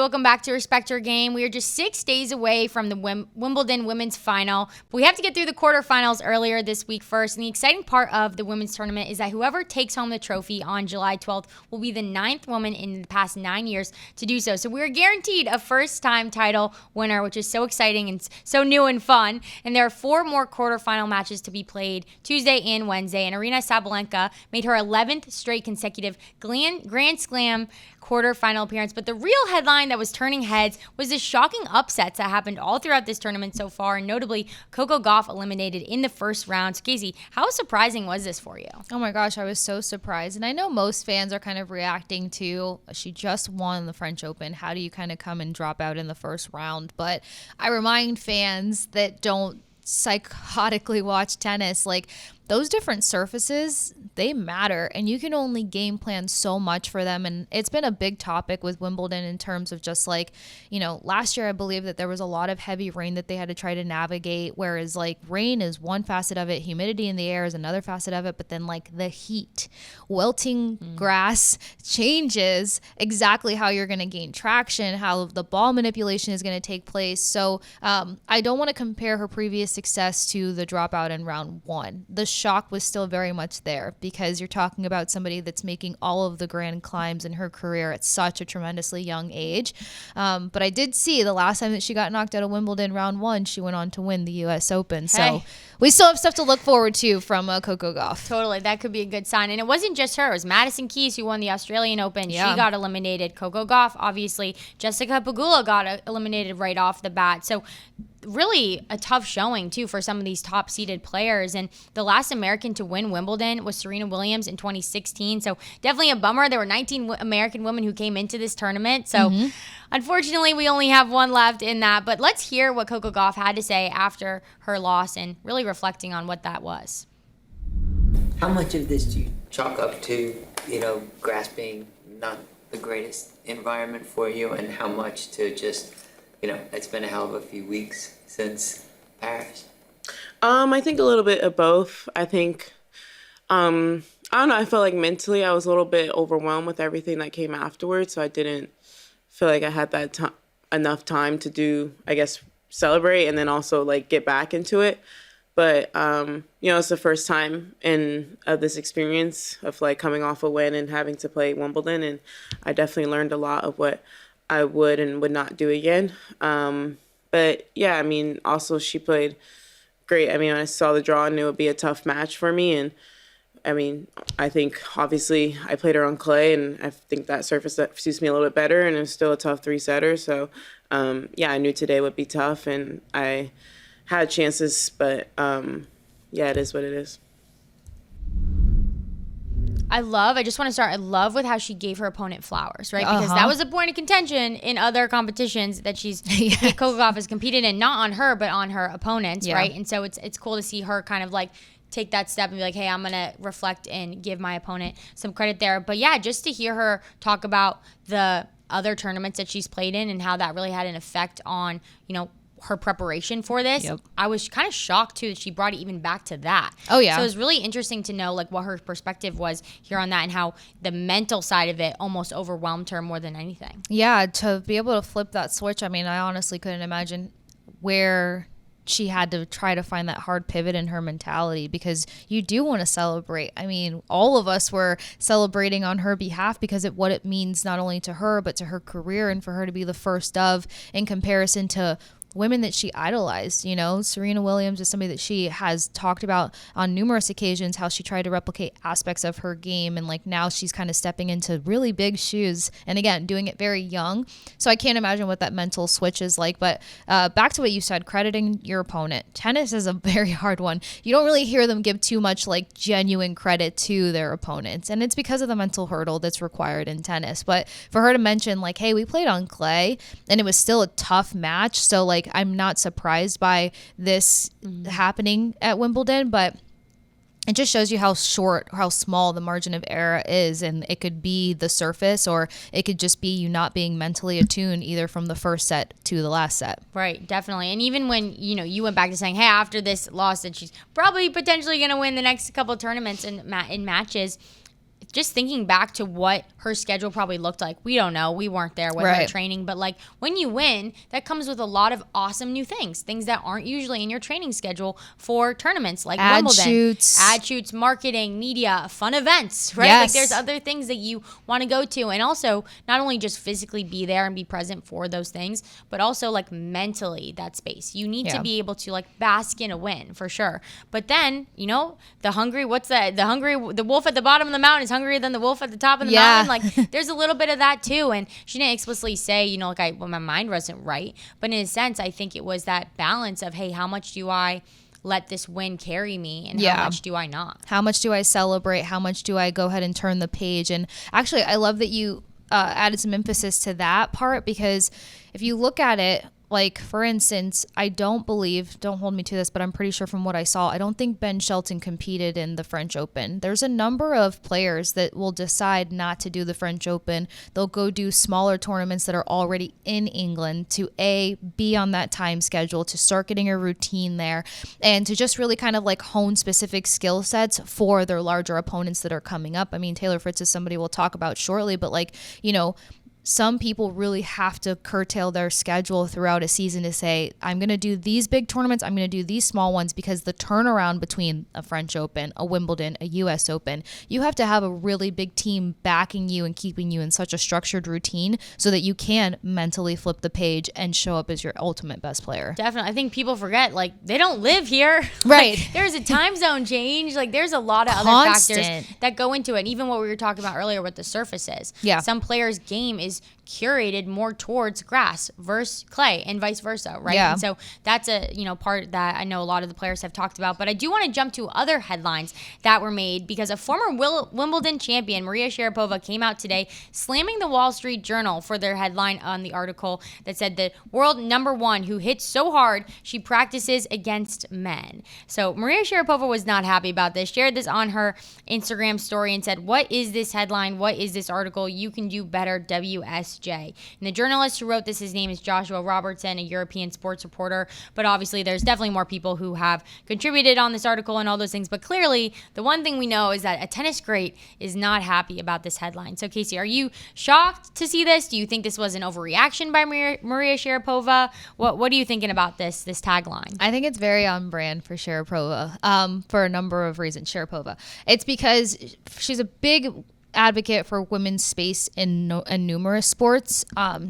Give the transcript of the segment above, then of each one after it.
welcome back to Respect Your Game. We are just 6 days away from the Wimbledon women's final, but we have to get through the quarterfinals earlier this week first. And the exciting part of the women's tournament is that whoever takes home the trophy on July 12th will be the 9th woman in the past 9 years to do so. So we're guaranteed a first-time title winner, which is so exciting and so new and fun. And there are 4 more quarterfinal matches to be played Tuesday and Wednesday. And Aryna Sabalenka made her 11th straight consecutive Grand Slam quarterfinal appearance. But the real headline that was turning heads was the shocking upsets that happened all throughout this tournament so far, and notably Coco Gauff eliminated in the first round. So Kasey, how surprising was this for you? Oh my gosh, I was so surprised. And I know most fans are kind of reacting to, she just won the French Open. How do you kind of come and drop out in the first round? But I remind fans that don't psychotically watch tennis, like, those different surfaces, they matter, and you can only game plan so much for them. And it's been a big topic with Wimbledon in terms of just like, last year I believe that there was a lot of heavy rain that they had to try to navigate, whereas like rain is one facet of it, humidity in the air is another facet of it, but then like the heat, wilting grass changes exactly how you're going to gain traction, how the ball manipulation is going to take place. So I don't want to compare her previous success to the dropout in round 1. The shock was still very much there because you're talking about somebody that's making all of the grand climbs in her career at such a tremendously young age. But I did see the last time that she got knocked out of Wimbledon round 1, she went on to win the U.S. Open. So we still have stuff to look forward to from Coco Gauff. Totally. That could be a good sign. And it wasn't just her. It was Madison Keys who won the Australian Open. Yeah. She got eliminated. Coco Gauff, obviously. Jessica Pegula got eliminated right off the bat. So really a tough showing too for some of these top seeded players. And the last American to win Wimbledon was Serena Williams in 2016. So definitely a bummer. There were 19 American women who came into this tournament. So unfortunately we only have one left in that. But let's hear what Coco Gauff had to say after her loss and really reflecting on what that was. How much of this do you chalk up to, grass being not the greatest environment for you, and how much to just, it's been a hell of a few weeks since Paris? I think a little bit of both. I think, I don't know, I felt like mentally I was a little bit overwhelmed with everything that came afterwards, so I didn't feel like I had that enough time to do, I guess, celebrate and then also, like, get back into it. But, it's the first time of this experience of, like, coming off a win and having to play Wimbledon, and I definitely learned a lot of what I would and would not do again. But yeah, also she played great. When I saw the draw, I knew it would be a tough match for me. And I think obviously I played her on clay, and I think that surface that suits me a little bit better, and it was still a tough 3-setter. So I knew today would be tough, and I had chances, but it is what it is. I love with how she gave her opponent flowers, right? Because that was a point of contention in other competitions that Coco Gauff has competed in, not on her, but on her opponents, right? And so it's cool to see her kind of like take that step and be like, hey, I'm going to reflect and give my opponent some credit there. But yeah, just to hear her talk about the other tournaments that she's played in and how that really had an effect on, her preparation for this. I was kind of shocked too that she brought it even back to that. Oh yeah. So it was really interesting to know like what her perspective was here on that and how the mental side of it almost overwhelmed her more than anything. Yeah, to be able to flip that switch. I honestly couldn't imagine where she had to try to find that hard pivot in her mentality, because you do want to celebrate. All of us were celebrating on her behalf because of what it means not only to her but to her career, and for her to be the first of in comparison to women that she idolized. Serena Williams is somebody that she has talked about on numerous occasions, how she tried to replicate aspects of her game, and like now she's kind of stepping into really big shoes, and again doing it very young. So I can't imagine what that mental switch is like. But back to what you said, crediting your opponent. Tennis is a very hard one. You don't really hear them give too much like genuine credit to their opponents, and it's because of the mental hurdle that's required in tennis. But for her to mention like, hey, we played on clay and it was still a tough match, so like I'm not surprised by this happening at Wimbledon, but it just shows you how small the margin of error is, and it could be the surface, or it could just be you not being mentally attuned either from the first set to the last set. Right, definitely. And even when, you went back to saying, hey, after this loss that she's probably potentially going to win the next couple of tournaments and in matches, just thinking back to what her schedule probably looked like, we don't know. We weren't there with her training. But, like, when you win, that comes with a lot of awesome new things that aren't usually in your training schedule for tournaments like Wimbledon. Ad shoots, marketing, media, fun events, right? Like, there's other things that you want to go to. And also, not only just physically be there and be present for those things, but also, like, mentally that space. You need to be able to, like, bask in a win for sure. But then, you know, the wolf at the bottom of the mountain is hungrier than the wolf at the top of the mountain. Like, there's a little bit of that too. And she didn't explicitly say, you know, like, my mind wasn't right. But in a sense, I think it was that balance of, hey, how much do I let this win carry me, and how much do I not? How much do I celebrate? How much do I go ahead and turn the page? And actually, I love that you added some emphasis to that part, because if you look at it, like, for instance, don't hold me to this, but I'm pretty sure from what I saw, I don't think Ben Shelton competed in the French Open. There's a number of players that will decide not to do the French Open. They'll go do smaller tournaments that are already in England to be on that time schedule, to start getting a routine there, and to just really kind of like hone specific skill sets for their larger opponents that are coming up. I mean, Taylor Fritz is somebody we'll talk about shortly, but, like, you know, some people really have to curtail their schedule throughout a season to say, I'm going to do these big tournaments, I'm going to do these small ones, because the turnaround between a French Open, a Wimbledon, a US Open, you have to have a really big team backing you and keeping you in such a structured routine so that you can mentally flip the page and show up as your ultimate best player. Definitely. I think people forget, like, they don't live here. Right. Like, there's a time zone change. Like, there's a lot of other factors that go into it. And even what we were talking about earlier with the surfaces. Yeah. Some players' game is curated more towards grass versus clay and vice versa, right? Yeah. And so that's a, you know, part that I know a lot of the players have talked about. But I do want to jump to other headlines that were made, because a former Wimbledon champion, Maria Sharapova, came out today slamming the Wall Street Journal for their headline on the article that said the world number one who hits so hard she practices against men. So Maria Sharapova was not happy about this, shared this on her Instagram story and said, "What is this headline? What is this article? You can do better, WSJ." And the journalist who wrote this, his name is Joshua Robertson, a European sports reporter. But obviously, there's definitely more people who have contributed on this article and all those things. But clearly, the one thing we know is that a tennis great is not happy about this headline. So, Kasey, are you shocked to see this? Do you think this was an overreaction by Maria Sharapova? What are you thinking about this tagline? I think it's very on brand for Sharapova, for a number of reasons. Sharapova. It's because she's a big advocate for women's space in numerous sports.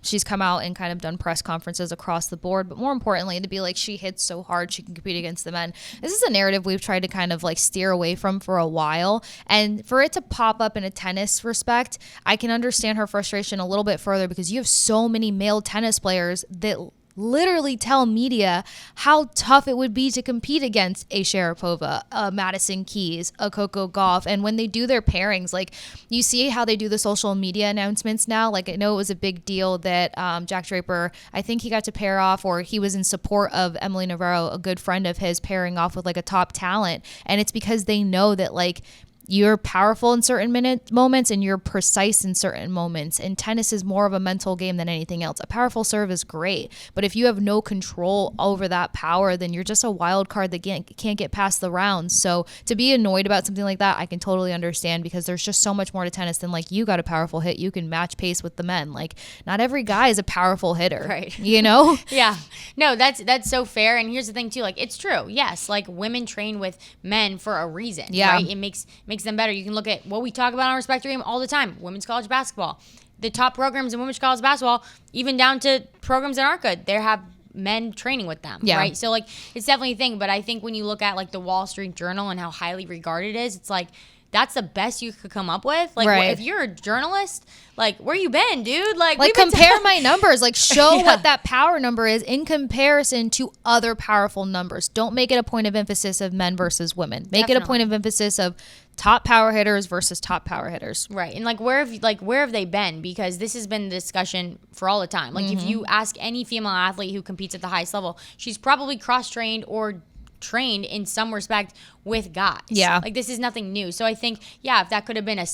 She's come out and kind of done press conferences across the board, but more importantly, to be like, she hits so hard she can compete against the men. This is a narrative we've tried to kind of like steer away from for a while, and for it to pop up in a tennis respect, I can understand her frustration a little bit further, because you have so many male tennis players that literally tell media how tough it would be to compete against a Sharapova, a Madison Keys, a Coco Gauff. And when they do their pairings, like, you see how they do the social media announcements now. Like, I know it was a big deal that Jack Draper, I think he got to pair off, or he was in support of Emily Navarro, a good friend of his, pairing off with like a top talent. And it's because they know that, like, you're powerful in certain moments and you're precise in certain moments. And tennis is more of a mental game than anything else. A powerful serve is great, but if you have no control over that power, then you're just a wild card that can't get past the rounds. So to be annoyed about something like that, I can totally understand, because there's just so much more to tennis than, like, you got a powerful hit, you can match pace with the men. Like, not every guy is a powerful hitter, right? You know? Yeah. No, that's so fair. And here's the thing too, like, it's true. Yes, like, women train with men for a reason. Yeah. Right? It makes them better. You can look at what we talk about on Respect Your Game all the time. Women's college basketball. The top programs in women's college basketball, even down to programs that aren't good, they have men training with them, right? So, like, it's definitely a thing. But I think when you look at, like, the Wall Street Journal and how highly regarded it is, it's like, that's the best you could come up with. Like, if you're a journalist, like, where you been, dude? Like compare my numbers. Like, show what that power number is in comparison to other powerful numbers. Don't make it a point of emphasis of men versus women. Make it a point of emphasis of top power hitters versus top power hitters. Right. And, like, where have they been? Because this has been the discussion for all the time. Like, if you ask any female athlete who competes at the highest level, she's probably cross-trained or trained in some respect with guys. Yeah. Like, this is nothing new. So I think, if that could have been a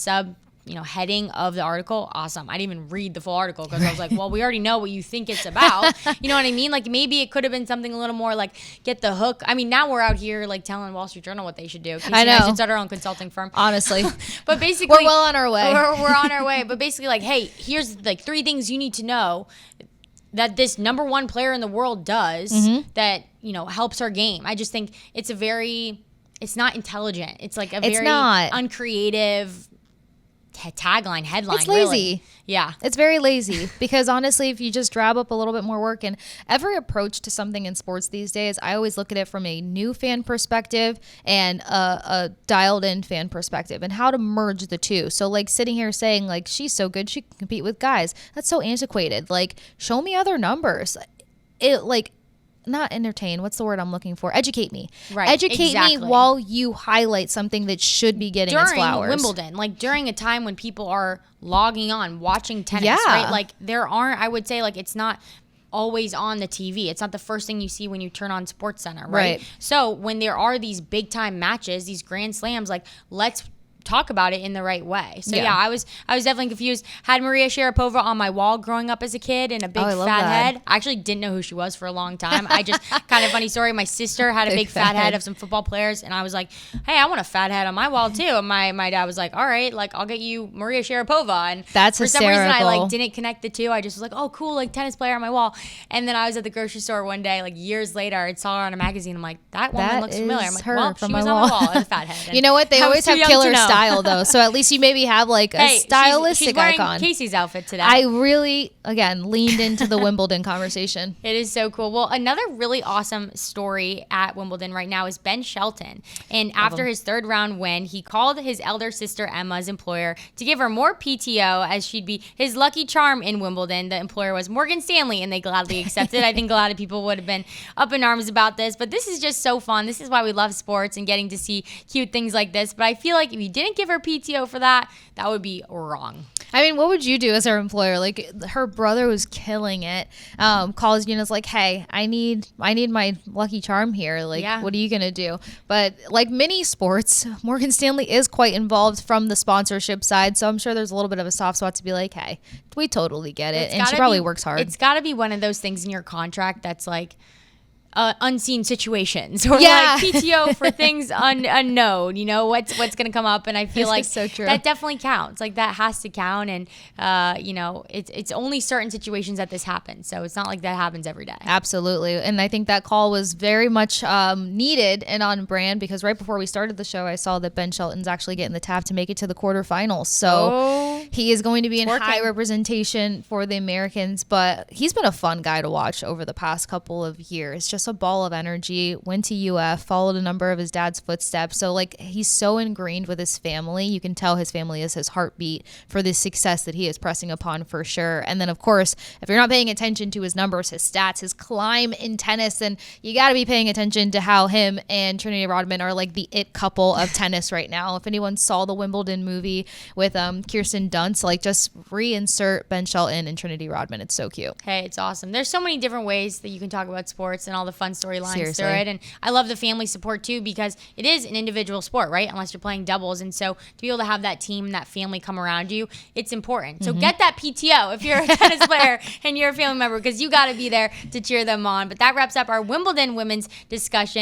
heading of the article, awesome. I didn't even read the full article because I was like, well, we already know what you think it's about. You know what I mean? Like maybe it could have been something a little more like get the hook. I mean, now we're out here like telling Wall Street Journal what they should do. Kasey I know. and I should start our own consulting firm. Honestly. But basically, we're well on our way. We're on our way. But basically, like, hey, here's like 3 things you need to know that this number 1 player in the world does that, helps her game. I just think it's not intelligent. It's like a very uncreative tagline, headline. It's lazy. Really. Yeah. It's very lazy because honestly, if you just drab up a little bit more work and every approach to something in sports these days, I always look at it from a new fan perspective and a dialed in fan perspective and how to merge the two. So like sitting here saying like, she's so good, she can compete with guys. That's so antiquated. Like show me other numbers. Not entertain. What's the word I'm looking for? Educate me. Right. Educate me while you highlight something that should be getting its flowers. During Wimbledon, like during a time when people are logging on, watching tennis, right? Like I would say like it's not always on the TV. It's not the first thing you see when you turn on SportsCenter, right? So when there are these big time matches, these Grand Slams, like let's talk about it in the right way. So I was definitely confused. Had Maria Sharapova on my wall growing up as a kid and a big fat head. I actually didn't know who she was for a long time. I just kind of funny story. My sister had a big fat head of some football players, and I was like, hey, I want a fat head on my wall too. And my dad was like, all right, like I'll get you Maria Sharapova. And that's for hysterical. some reason I like didn't connect the two. I just was like, oh cool, like tennis player on my wall. And then I was at the grocery store one day, like years later, I saw her on a magazine. I'm like, that woman looks familiar. I'm like, well, she was on my wall as a fat head. You know what? They always have killer style though. So at least you maybe have like a stylistic she's wearing icon. Kasey's outfit today. I really, again, leaned into the Wimbledon conversation. It is so cool. Well, another really awesome story at Wimbledon right now is Ben Shelton. And after his 3rd round win, he called his elder sister Emma's employer to give her more PTO as she'd be his lucky charm in Wimbledon. The employer was Morgan Stanley, and they gladly accepted. I think a lot of people would have been up in arms about this, but this is just so fun. This is why we love sports and getting to see cute things like this. But I feel like if you didn't give her PTO for that would be wrong. I mean, what would you do as her employer? Like her brother was killing it. Calls you and is like, hey, I need my lucky charm here. Like, what are you going to do? But like many sports, Morgan Stanley is quite involved from the sponsorship side. So I'm sure there's a little bit of a soft spot to be like, hey, we totally get it. And she probably works hard. It's got to be one of those things in your contract that's like, unseen situations or like PTO for things unknown, what's going to come up. And I feel like so true. That definitely counts. Like that has to count. And, it's only certain situations that this happens. So it's not like that happens every day. Absolutely. And I think that call was very much needed and on brand because right before we started the show, I saw that Ben Shelton's actually getting the tap to make it to the quarterfinals. So he is going to be in high representation for the Americans, but he's been a fun guy to watch over the past couple of years. Just a ball of energy, went to UF, followed a number of his dad's footsteps. So like he's so ingrained with his family. You can tell his family is his heartbeat for the success that he is pressing upon for sure. And then of course, if you're not paying attention to his numbers, his stats, his climb in tennis, then you got to be paying attention to how him and Trinity Rodman are like the it couple of tennis right now. If anyone saw the Wimbledon movie with Kirsten Dunst, like just reinsert Ben Shelton and Trinity Rodman. It's so cute. Hey, it's awesome. There's so many different ways that you can talk about sports and all the fun storylines through it. And I love the family support too because it is an individual sport, right? Unless you're playing doubles. And so to be able to have that team, that family come around you, it's important. So get that PTO if you're a tennis player and you're a family member because you got to be there to cheer them on. But that wraps up our Wimbledon women's discussion.